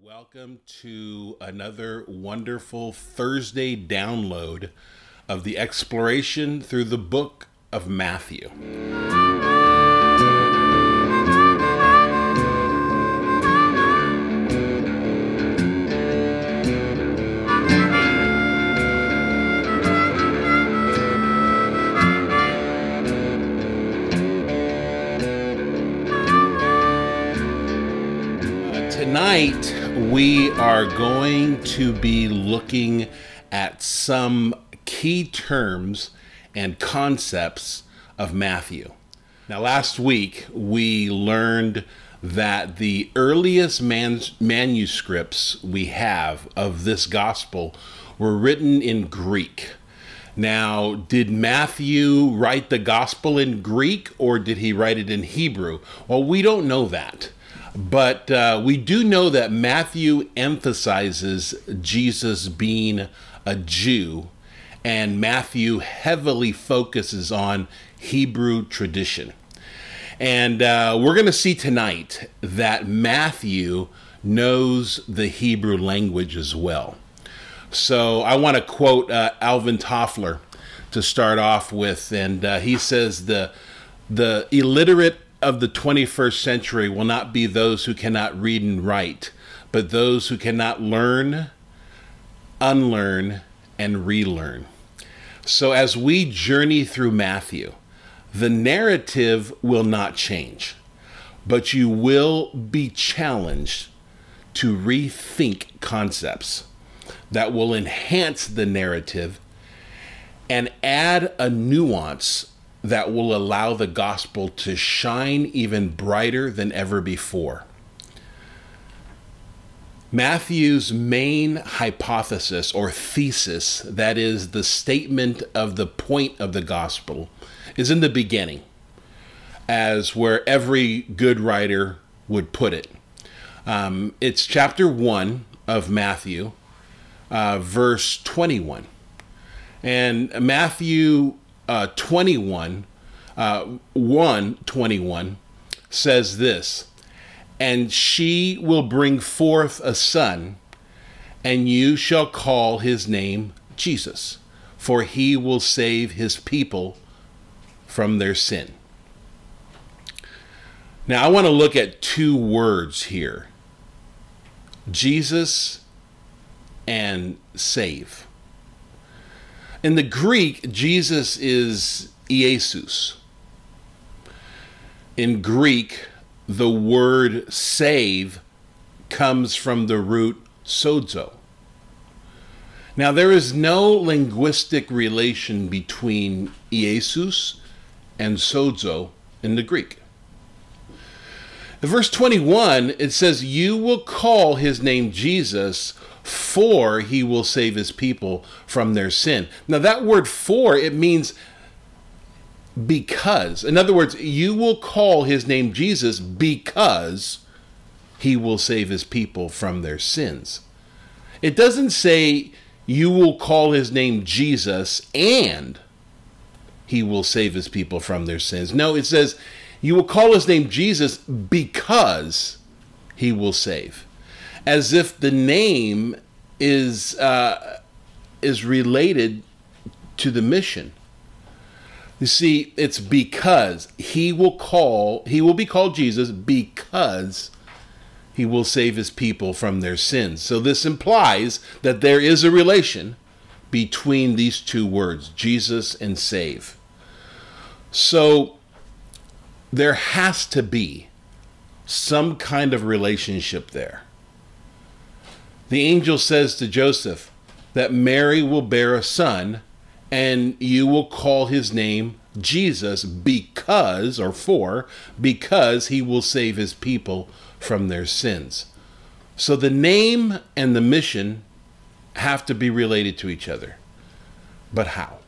Welcome to another wonderful Thursday download of the exploration through the book of Matthew. Tonight, we are going to be looking at some key terms and concepts of Matthew. Now, last week, we learned that the earliest manuscripts we have of this gospel were written in Greek. Now, did Matthew write the gospel in Greek or did he write it in Hebrew? Well, we don't know that. But we do know that Matthew emphasizes Jesus being a Jew, and Matthew heavily focuses on Hebrew tradition. And we're going to see tonight that Matthew knows the Hebrew language as well. So I want to quote Alvin Toffler to start off with, and he says the illiterate of the 21st century will not be those who cannot read and write, but those who cannot learn, unlearn, and relearn. So as we journey through Matthew, the narrative will not change, but you will be challenged to rethink concepts that will enhance the narrative and add a nuance that will allow the gospel to shine even brighter than ever before. Matthew's main hypothesis or thesis, that is the statement of the point of the gospel, is in the beginning, as where every good writer would put it. It's chapter 1 of Matthew, verse 21. And Matthew 1:21 says this, "And she will bring forth a son, and you shall call his name Jesus, for he will save his people from their sin." Now I want to look at two words here, Jesus and save. In the Greek, Jesus is Iesus. In Greek, the word save comes from the root sozo. Now, there is no linguistic relation between Iesus and sozo in the Greek. In verse 21, it says, "You will call his name Jesus, for he will save his people from their sin." Now that word "for," it means because. In other words, you will call his name Jesus because he will save his people from their sins. It doesn't say you will call his name Jesus and he will save his people from their sins. No, it says you will call his name Jesus because he will save. As if the name is related to the mission. You see, it's because he will be called Jesus because he will save his people from their sins. So this implies that there is a relation between these two words, Jesus and save. So there has to be some kind of relationship there. The angel says to Joseph that Mary will bear a son and you will call his name Jesus because he will save his people from their sins. So the name and the mission have to be related to each other. But how?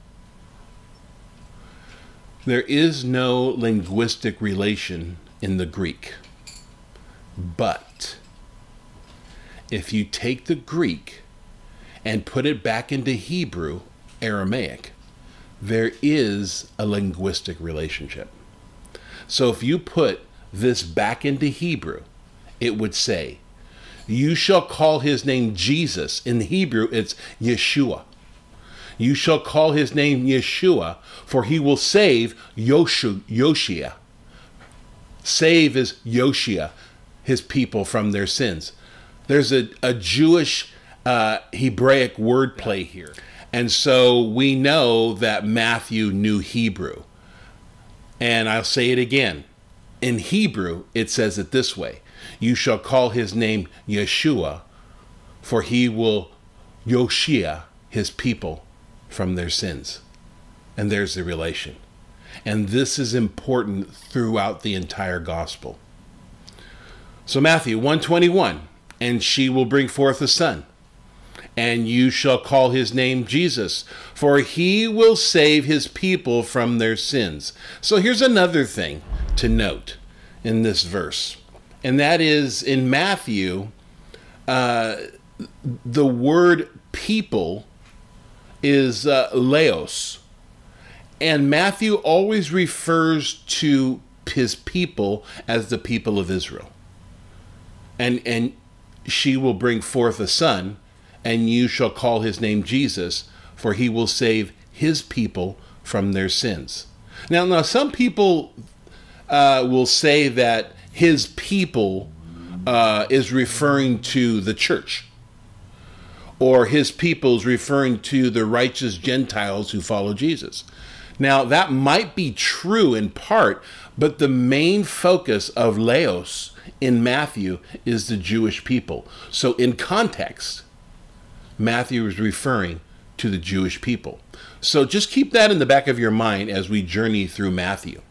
There is no linguistic relation in the Greek. But if you take the Greek and put it back into Hebrew, Aramaic, there is a linguistic relationship. So if you put this back into Hebrew, it would say, You shall call his name Jesus. In the Hebrew, it's Yeshua. You shall call his name Yeshua, for he will save Yoshia. Save is Yoshia, his people from their sins. There's a Jewish Hebraic wordplay here. And so we know that Matthew knew Hebrew. And I'll say it again. In Hebrew, it says it this way. You shall call his name Yeshua, for he will Yoshia his people from their sins. And there's the relation. And this is important throughout the entire gospel. So Matthew 1:21, and she will bring forth a son, and you shall call his name Jesus, for he will save his people from their sins. So here's another thing to note in this verse, and that is in Matthew, the word people is laos. And Matthew always refers to his people as the people of Israel. And she will bring forth a son, and you shall call his name Jesus, for he will save his people from their sins. Now some people will say that his people is referring to the church, or his people is referring to the righteous Gentiles who follow Jesus. Now, that might be true in part, but the main focus of Laos in Matthew is the Jewish people. So in context, Matthew is referring to the Jewish people. So just keep that in the back of your mind as we journey through Matthew.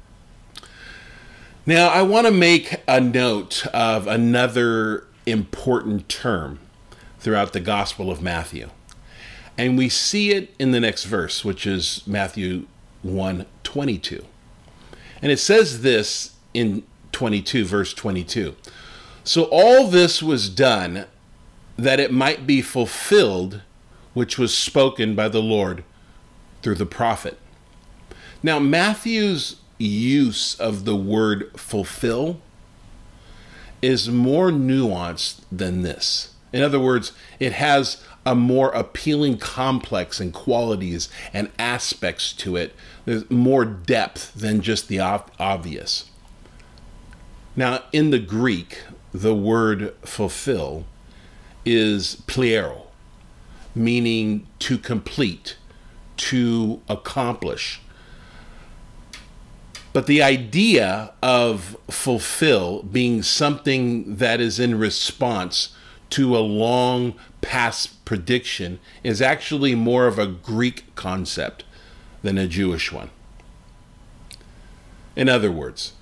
Now, I want to make a note of another important term throughout the Gospel of Matthew. And we see it in the next verse, which is Matthew 1:22. And it says this in 22, verse 22. So all this was done that it might be fulfilled, which was spoken by the Lord through the prophet. Now, Matthew's use of the word fulfill is more nuanced than this. In other words, it has a more appealing complex and qualities and aspects to it. There's more depth than just the obvious. Now, in the Greek, the word fulfill is plero, meaning to complete, to accomplish. But the idea of fulfill being something that is in response to a long past prediction is actually more of a Greek concept than a Jewish one. In other words,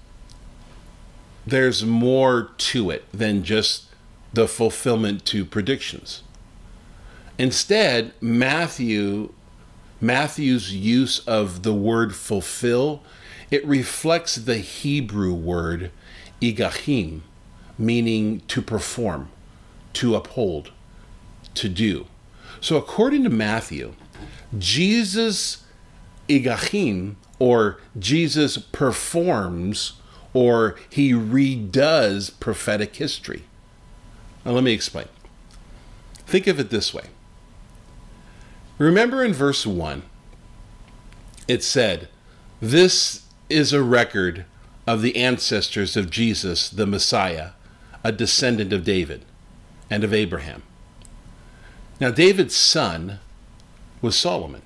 there's more to it than just the fulfillment to predictions. Instead, Matthew's use of the word fulfill, it reflects the Hebrew word igahim, meaning to perform, to uphold, to do. So according to Matthew, Jesus igahim, or Jesus performs, or he redoes prophetic history. Now let me explain. Think of it this way. Remember in verse 1, it said, "This is a record of the ancestors of Jesus, the Messiah, a descendant of David and of Abraham." Now, David's son was Solomon.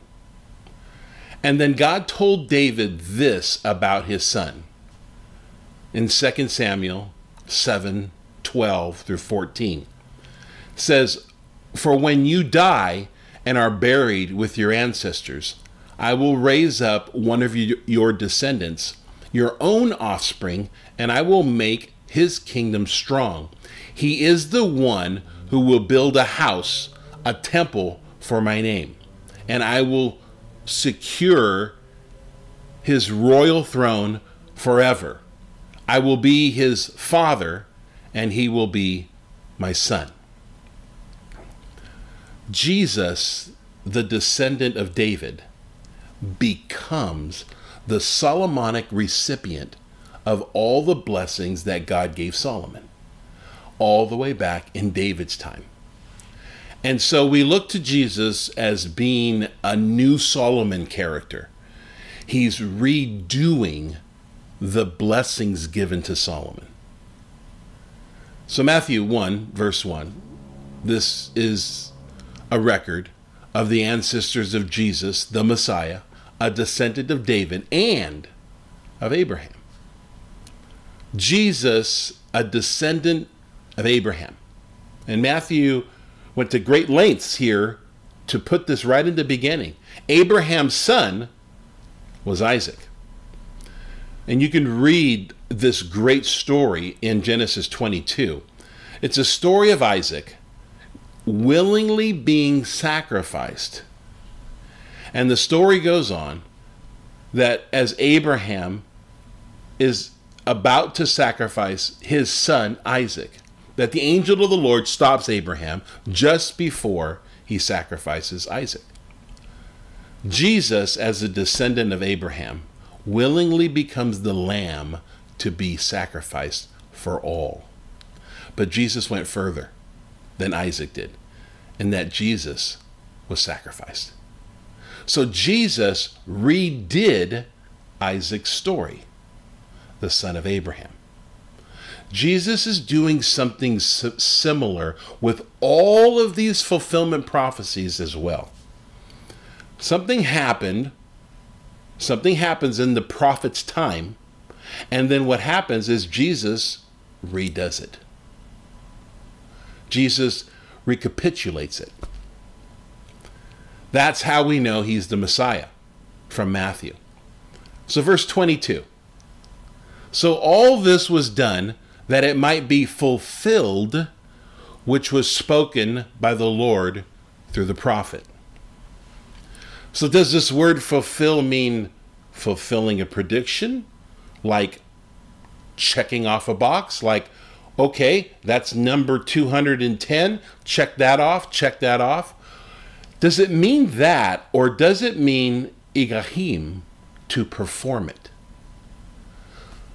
And then God told David this about his son. In 2 Samuel 7:12 through 14. It says, "For when you die and are buried with your ancestors, I will raise up one of your descendants, your own offspring, and I will make his kingdom strong. He is the one who will build a house, a temple for my name, and I will secure his royal throne forever. I will be his father, and he will be my son." Jesus, the descendant of David, becomes the Solomonic recipient of all the blessings that God gave Solomon. all the way back in David's time. And so we look to Jesus as being a new Solomon character. He's redoing the blessings given to Solomon. So Matthew 1, verse 1, this is a record of the ancestors of Jesus, the Messiah, a descendant of David and of Abraham. Jesus, a descendant of Abraham. And Matthew went to great lengths here to put this right in the beginning. Abraham's son was Isaac. And you can read this great story in Genesis 22. It's a story of Isaac willingly being sacrificed. And the story goes on that as Abraham is about to sacrifice his son Isaac, that the angel of the Lord stops Abraham just before he sacrifices Isaac. Jesus, as a descendant of Abraham, willingly becomes the lamb to be sacrificed for all. But Jesus went further than Isaac did, in that Jesus was sacrificed. So Jesus redid Isaac's story, the son of Abraham. Jesus is doing something similar with all of these fulfillment prophecies as well. Something happens in the prophet's time, and then what happens is Jesus redoes it. Jesus recapitulates it. That's how we know he's the Messiah from Matthew. So verse 22. So all this was done that it might be fulfilled, which was spoken by the Lord through the prophet. So does this word fulfill mean fulfilling a prediction? Like checking off a box? Like, okay, that's number 210. Check that off, check that off. Does it mean that, or does it mean igahim, to perform it?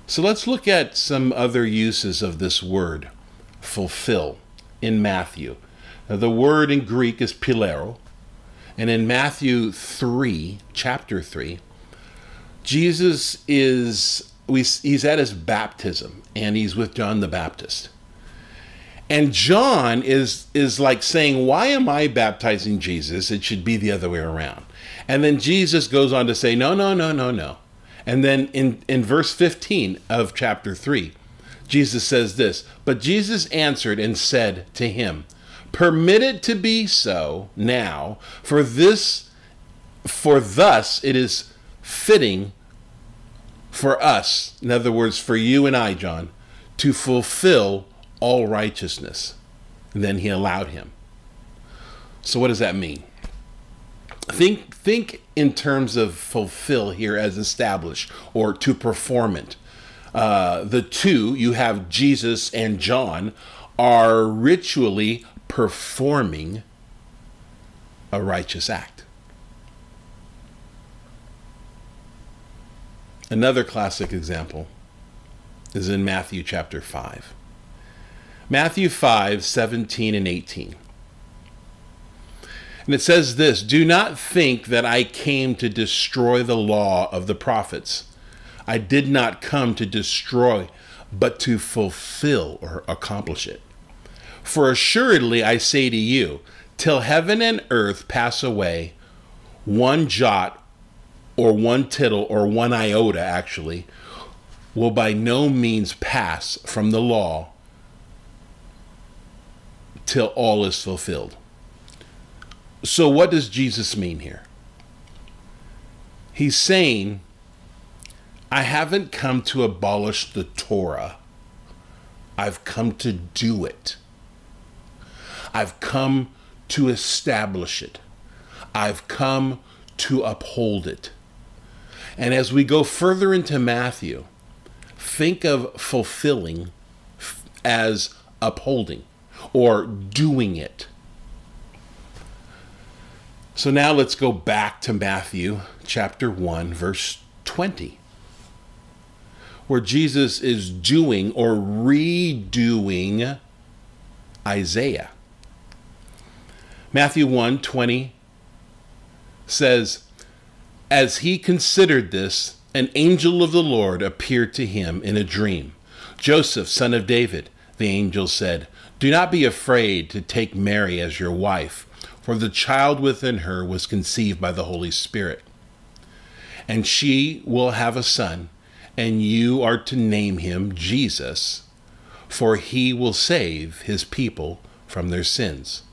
So let's look at some other uses of this word, fulfill, in Matthew. Now, the word in Greek is pilero. And in Matthew 3, chapter 3, Jesus he's at his baptism, and he's with John the Baptist. And John is like saying, why am I baptizing Jesus? It should be the other way around. And then Jesus goes on to say, no. And then in verse 15 of chapter 3, Jesus says this, but Jesus answered and said to him, permit it to be so now, for thus it is fitting for us, in other words, for you and I, John, to fulfill all righteousness. And then he allowed him. So what does that mean? Think in terms of fulfill here as establish or to perform it. The two, you have Jesus and John, are ritually performing a righteous act. Another classic example is in Matthew chapter 5. Matthew 5, 17 and 18. And it says this, do not think that I came to destroy the law of the prophets. I did not come to destroy, but to fulfill or accomplish it. For assuredly I say to you, till heaven and earth pass away, one jot or one tittle or one iota actually will by no means pass from the law till all is fulfilled. So what does Jesus mean here? He's saying, I haven't come to abolish the Torah. I've come to do it. I've come to establish it. I've come to uphold it. And as we go further into Matthew, think of fulfilling as upholding or doing it. So now let's go back to Matthew chapter 1, verse 20, where Jesus is doing or redoing Isaiah. Matthew 1:20 says, "As he considered this, an angel of the Lord appeared to him in a dream. 'Joseph, son of David,' the angel said, 'do not be afraid to take Mary as your wife, for the child within her was conceived by the Holy Spirit. And she will have a son, and you are to name him Jesus, for he will save his people from their sins.'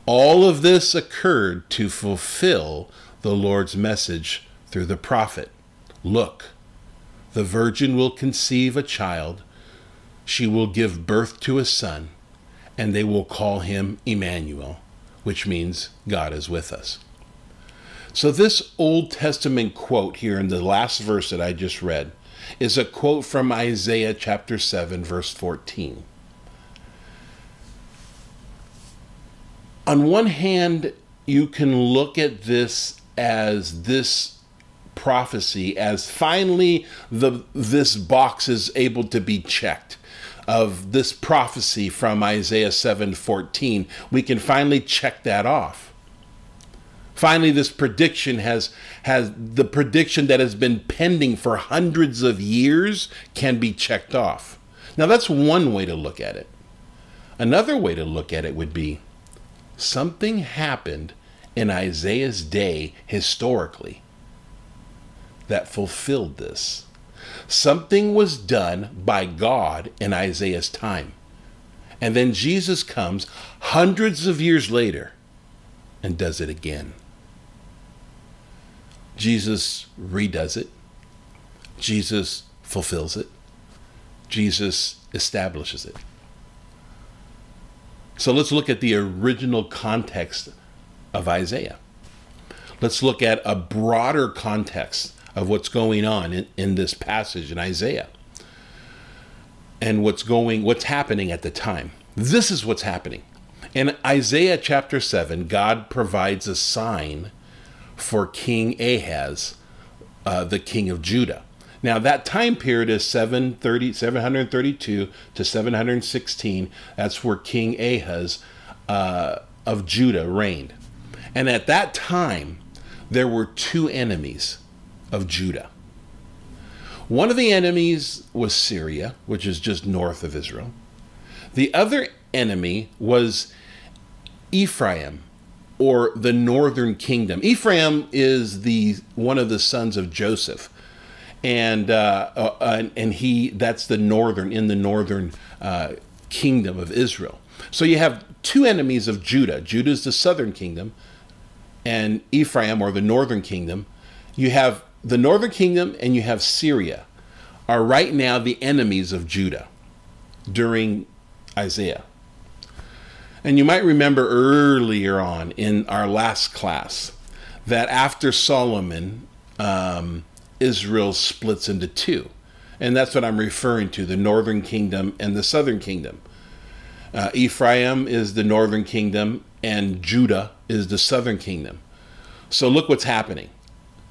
All of this occurred to fulfill the Lord's message through the prophet. 'Look, the virgin will conceive a child. She will give birth to a son, and they will call him Emmanuel,' which means God is with us." So this Old Testament quote here in the last verse that I just read is a quote from Isaiah chapter 7, verse 14. On one hand, you can look at this as this prophecy, as finally this box is able to be checked of this prophecy from Isaiah 7:14. We can finally check that off. Finally, this prediction has the prediction that has been pending for hundreds of years can be checked off. Now, that's one way to look at it. Another way to look at it would be something happened in Isaiah's day historically that fulfilled this. Something was done by God in Isaiah's time. And then Jesus comes hundreds of years later and does it again. Jesus redoes it. Jesus fulfills it. Jesus establishes it. So let's look at the original context of Isaiah. Let's look at a broader context of what's going on in this passage in Isaiah and what's happening at the time. This is what's happening. In Isaiah chapter 7, God provides a sign for King Ahaz, the king of Judah. Now, that time period is 732 to 716. That's where King Ahaz of Judah reigned. And at that time, there were two enemies of Judah. One of the enemies was Syria, which is just north of Israel. The other enemy was Ephraim, or the northern kingdom. Ephraim is one of the sons of Joseph. And that's the northern kingdom of Israel. So you have two enemies of Judah. Judah is the southern kingdom, and Ephraim, or the northern kingdom. You have the northern kingdom and you have Syria, are right now the enemies of Judah during Isaiah. And you might remember earlier on in our last class that after Solomon, Israel splits into two. And that's what I'm referring to, the northern kingdom and the southern kingdom. Ephraim is the northern kingdom and Judah is the southern kingdom. So look what's happening.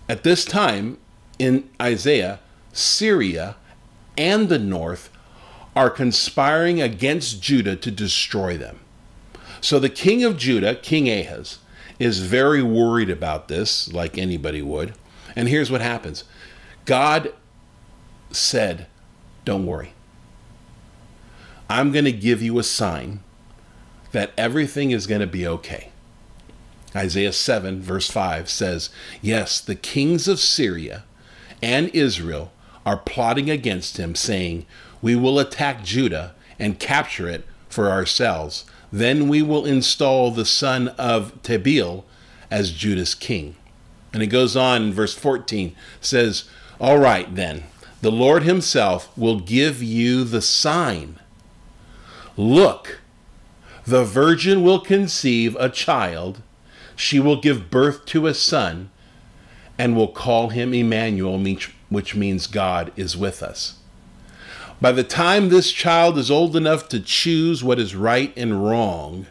At this time in Isaiah, Syria and the north are conspiring against Judah to destroy them. So the king of Judah, King Ahaz, is very worried about this, like anybody would. And here's what happens. God said, don't worry. I'm going to give you a sign that everything is going to be okay. Isaiah 7 verse 5 says, yes, the kings of Syria and Israel are plotting against him, saying, we will attack Judah and capture it for ourselves. Then we will install the son of Tabeel as Judah's king. And it goes on in verse 14, says, all right then, the Lord himself will give you the sign. Look, the virgin will conceive a child. She will give birth to a son and will call him Emmanuel, which means God is with us. By the time this child is old enough to choose what is right and wrong,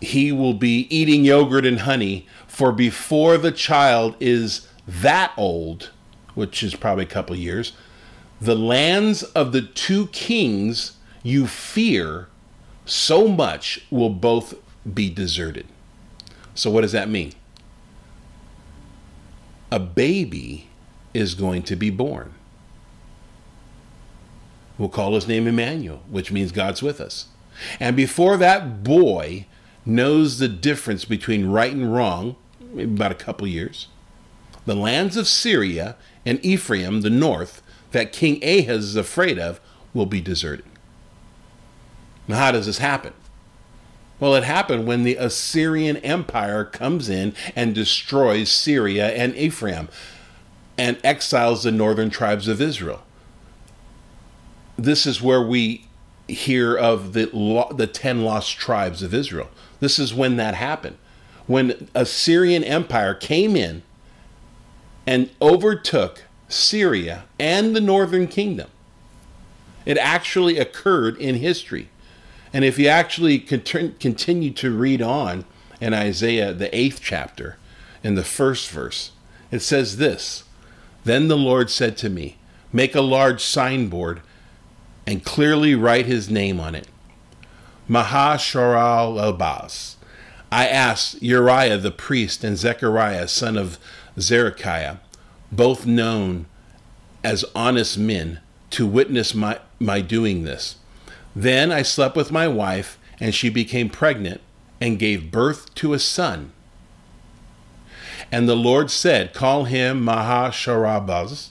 he will be eating yogurt and honey, for before the child is that old, which is probably a couple of years, the lands of the two kings you fear so much will both be deserted. So what does that mean? A baby is going to be born. We'll call his name Emmanuel, which means God's with us. And before that boy knows the difference between right and wrong, maybe about a couple years, the lands of Syria and Ephraim, the north, that King Ahaz is afraid of, will be deserted. Now, how does this happen? Well, it happened when the Assyrian Empire comes in and destroys Syria and Ephraim and exiles the northern tribes of Israel. This is where we hear of the 10 lost tribes of Israel. This is when that happened. When Assyrian Empire came in and overtook Syria and the northern kingdom. It actually occurred in history. And if you actually continue to read on in Isaiah, the 8th chapter, in the 1st verse, it says this: "Then the Lord said to me, make a large signboard and clearly write his name on it. Mahasharalabaz. I asked Uriah the priest and Zechariah, son of Zerechiah, both known as honest men, to witness my doing this. Then I slept with my wife, and she became pregnant and gave birth to a son. And the Lord said, call him Mahasharabaz,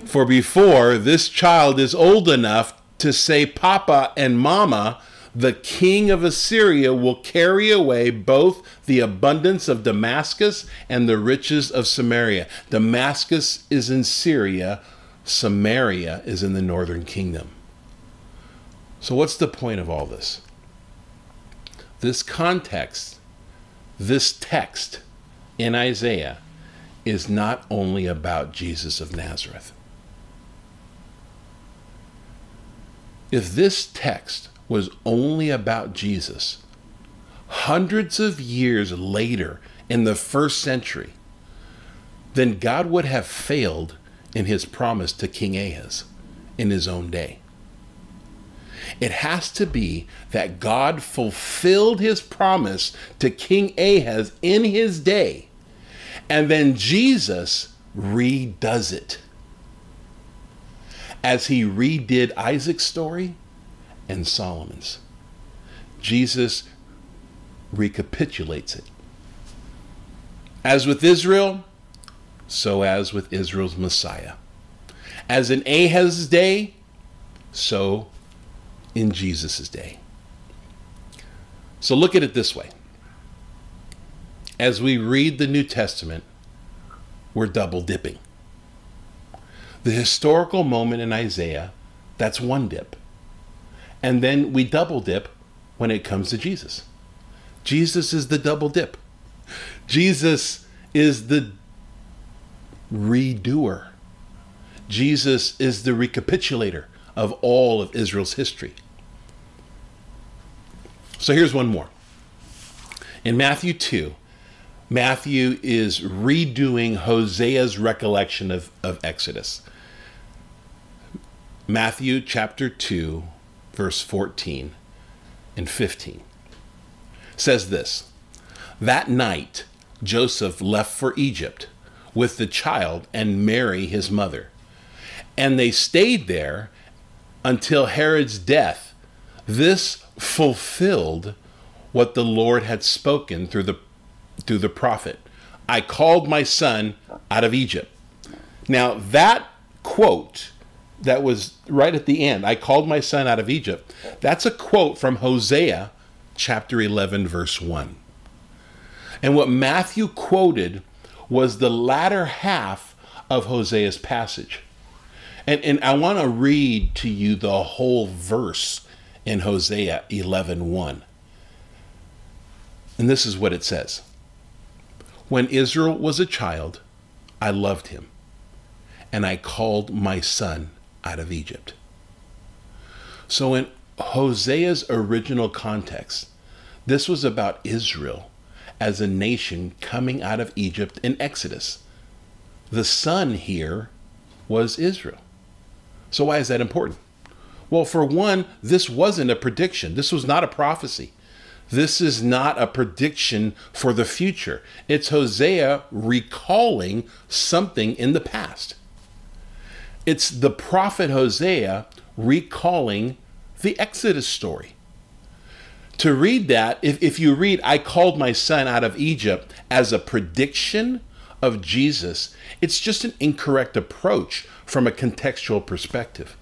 for before this child is old enough to say Papa and Mama, the king of Assyria will carry away both the abundance of Damascus and the riches of Samaria." Damascus is in Syria. Samaria is in the northern kingdom. So what's the point of all this? This context, this text in Isaiah is not only about Jesus of Nazareth. If this text was only about Jesus, hundreds of years later in the 1st century, then God would have failed in his promise to King Ahaz in his own day. It has to be that God fulfilled his promise to King Ahaz in his day, and then Jesus redoes it, as he redid Isaac's story and Solomon's. Jesus recapitulates it. As with Israel, so as with Israel's Messiah. As in Ahaz's day, so in Jesus' day. So look at it this way. As we read the New Testament, we're double dipping. The historical moment in Isaiah, that's one dip. And then we double dip when it comes to Jesus. Jesus is the double dip. Jesus is the redoer. Jesus is the recapitulator of all of Israel's history. So here's one more. In Matthew 2, Matthew is redoing Hosea's recollection of Exodus. Matthew chapter 2, verse 14 and 15 says this: "That night Joseph left for Egypt with the child and Mary his mother, and they stayed there until Herod's death. This fulfilled what the Lord had spoken through the prophet. I called my son out of Egypt." Now that quote that was right at the end, "I called my son out of Egypt," that's a quote from Hosea chapter 11 verse 1. And what Matthew quoted was the latter half of Hosea's passage. And I want to read to you the whole verse in Hosea 11:1. And this is what it says: "When Israel was a child, I loved him, and I called my son out of Egypt." So in Hosea's original context, this was about Israel as a nation coming out of Egypt in Exodus. The son here was Israel. So why is that important? Well, for one, this wasn't a prediction. This was not a prophecy. This is not a prediction for the future. It's Hosea recalling something in the past. It's the prophet Hosea recalling the Exodus story. To read that, if you read, I called my son out of Egypt as a prediction of Jesus, it's just an incorrect approach from a contextual perspective.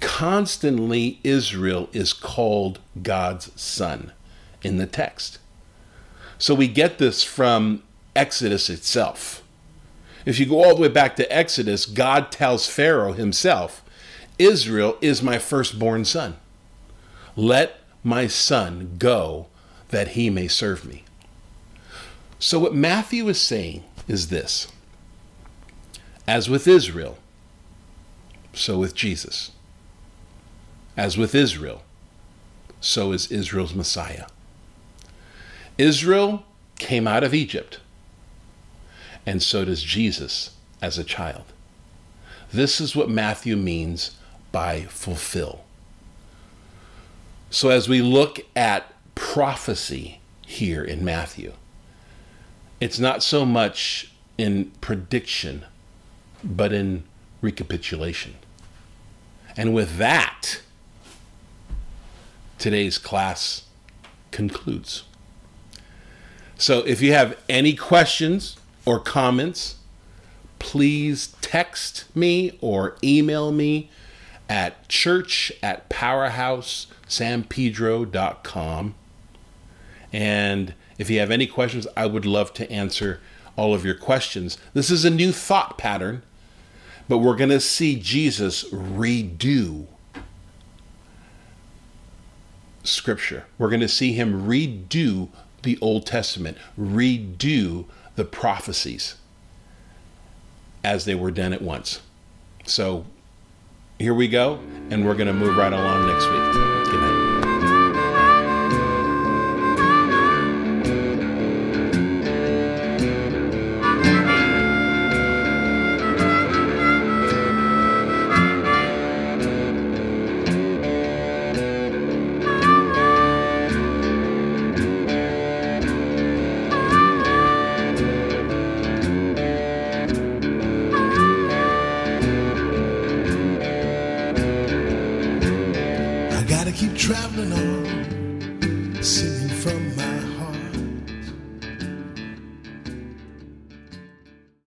Constantly, Israel is called God's son in the text. So we get this from Exodus itself. If you go all the way back to Exodus, God tells Pharaoh himself, Israel is my firstborn son. Let my son go that he may serve me. So what Matthew is saying is this. As with Israel, so with Jesus. As with Israel, so is Israel's Messiah. Israel came out of Egypt, and so does Jesus as a child. This is what Matthew means by fulfill. So as we look at prophecy here in Matthew, it's not so much in prediction, but in recapitulation. And with that, today's class concludes. So if you have any questions or comments, please text me or email me at church@powerhousesanpedro.com. And if you have any questions, I would love to answer all of your questions. This is a new thought pattern, but we're going to see Jesus redo Scripture. We're going to see him redo the Old Testament, redo the prophecies as they were done at once. So here we go, and we're going to move right along next week. Good night.